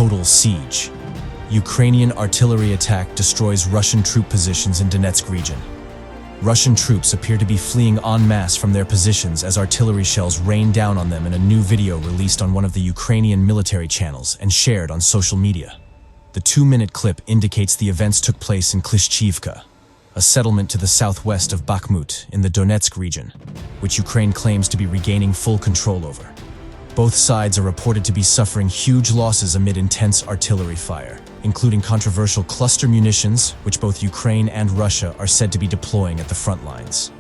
total siege. Ukrainian artillery attack destroys Russian troop positions in Donetsk region. Russian troops appear to be fleeing en masse from their positions as artillery shells rain down on them in a new video released on one of the Ukrainian military channels and shared on social media. The 2-minute clip indicates the events took place in Klishchivka, a settlement to the southwest of Bakhmut in the Donetsk region, which Ukraine claims to be regaining full control over. Both sides are reported to be suffering huge losses amid intense artillery fire, including controversial cluster munitions, which both Ukraine and Russia are said to be deploying at the front lines.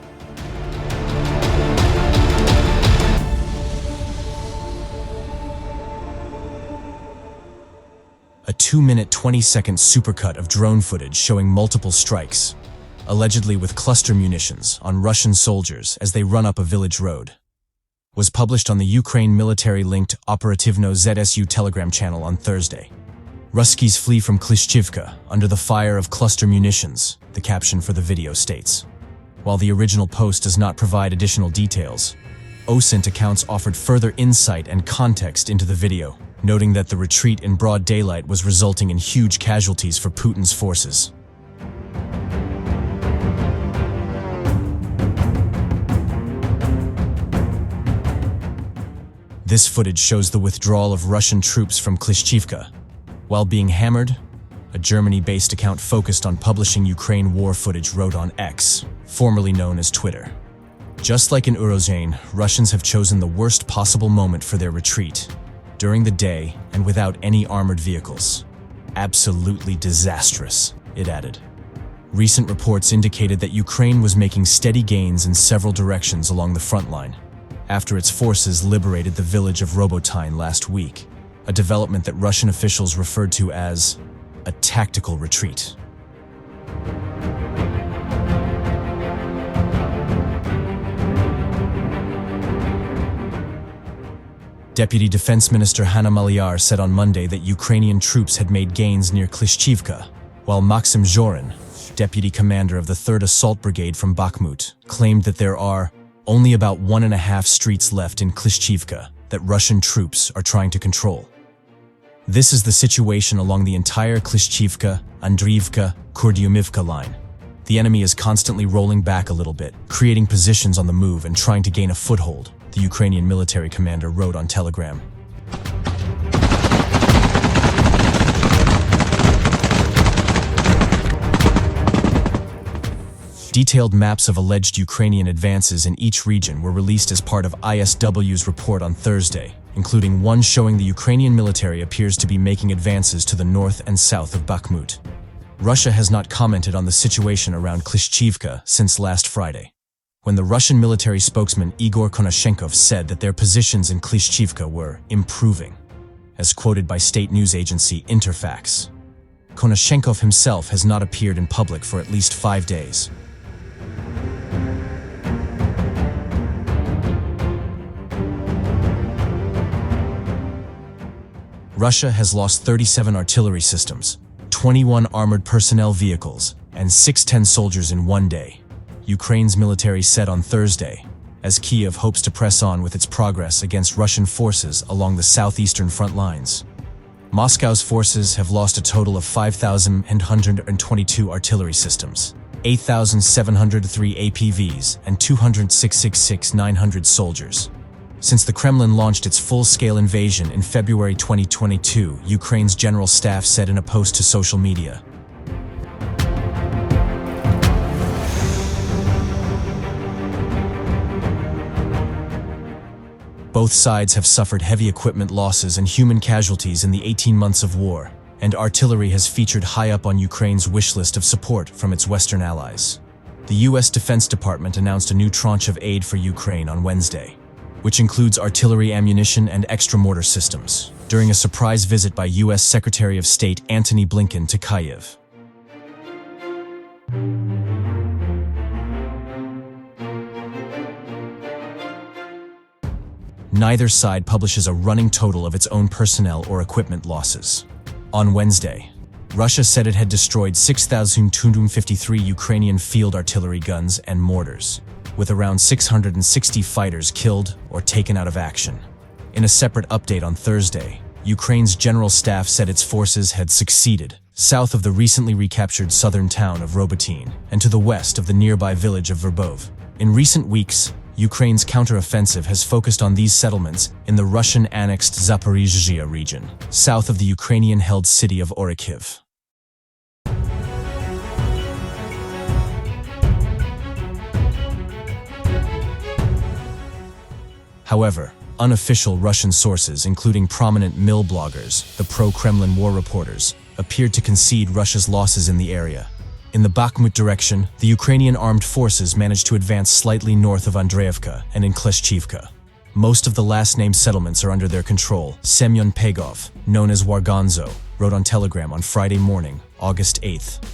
A 2-minute 20-second supercut of drone footage showing multiple strikes, allegedly with cluster munitions, on Russian soldiers as they run up a village road, was published on the Ukraine military-linked Operativno ZSU Telegram channel on Thursday. Ruskies flee from Klishchivka under the fire of cluster munitions, the caption for the video states. While the original post does not provide additional details, OSINT accounts offered further insight and context into the video, noting that the retreat in broad daylight was resulting in huge casualties for Putin's forces. This footage shows the withdrawal of Russian troops from Klishchivka. While being hammered, a Germany-based account focused on publishing Ukraine war footage wrote on X, formerly known as Twitter. Just like in Urozhain, Russians have chosen the worst possible moment for their retreat, during the day and without any armored vehicles. Absolutely disastrous, it added. Recent reports indicated that Ukraine was making steady gains in several directions along the front line, after its forces liberated the village of Robotyne last week, a development that Russian officials referred to as a tactical retreat. Deputy Defense Minister Hanna Maliar said on Monday that Ukrainian troops had made gains near Klishchivka, while Maxim Zhorin, deputy commander of the 3rd Assault Brigade from Bakhmut, claimed that there are only about 1.5 streets left in Klishchivka that Russian troops are trying to control. This is the situation along the entire Klishchivka, Andriivka, Kurdyumivka line. The enemy is constantly rolling back a little bit, creating positions on the move and trying to gain a foothold, the Ukrainian military commander wrote on Telegram. Detailed maps of alleged Ukrainian advances in each region were released as part of ISW's report on Thursday, including one showing the Ukrainian military appears to be making advances to the north and south of Bakhmut. Russia has not commented on the situation around Klishchivka since last Friday, when the Russian military spokesman Igor Konashenkov said that their positions in Klishchivka were improving, as quoted by state news agency Interfax. Konashenkov himself has not appeared in public for at least 5 days. Russia has lost 37 artillery systems, 21 armored personnel vehicles, and 610 soldiers in one day, Ukraine's military said on Thursday, as Kyiv hopes to press on with its progress against Russian forces along the southeastern front lines. Moscow's forces have lost a total of 5,122 artillery systems, 8,703 APVs, and 266,900 soldiers. Since the Kremlin launched its full-scale invasion in February 2022, Ukraine's general staff said in a post to social media. Both sides have suffered heavy equipment losses and human casualties in the 18 months of war, and artillery has featured high up on Ukraine's wish list of support from its Western allies. The U.S. Defense Department announced a new tranche of aid for Ukraine on Wednesday, which includes artillery ammunition and extra mortar systems, during a surprise visit by U.S. Secretary of State Antony Blinken to Kyiv. Neither side publishes a running total of its own personnel or equipment losses. On Wednesday, Russia said it had destroyed 6,253 Ukrainian field artillery guns and mortars, with around 660 fighters killed or taken out of action. In a separate update on Thursday, Ukraine's general staff said its forces had succeeded south of the recently recaptured southern town of Robotyne and to the west of the nearby village of Verbov. In recent weeks, Ukraine's counteroffensive has focused on these settlements in the Russian-annexed Zaporizhzhia region, south of the Ukrainian-held city of Orikhiv. However, unofficial Russian sources, including prominent mill bloggers, the pro-Kremlin war reporters, appeared to concede Russia's losses in the area. In the Bakhmut direction, the Ukrainian armed forces managed to advance slightly north of Andreevka and in Kleshchivka. Most of the last-named settlements are under their control. Semyon Pegov, known as Wargonzo, wrote on Telegram on Friday morning, August 8th.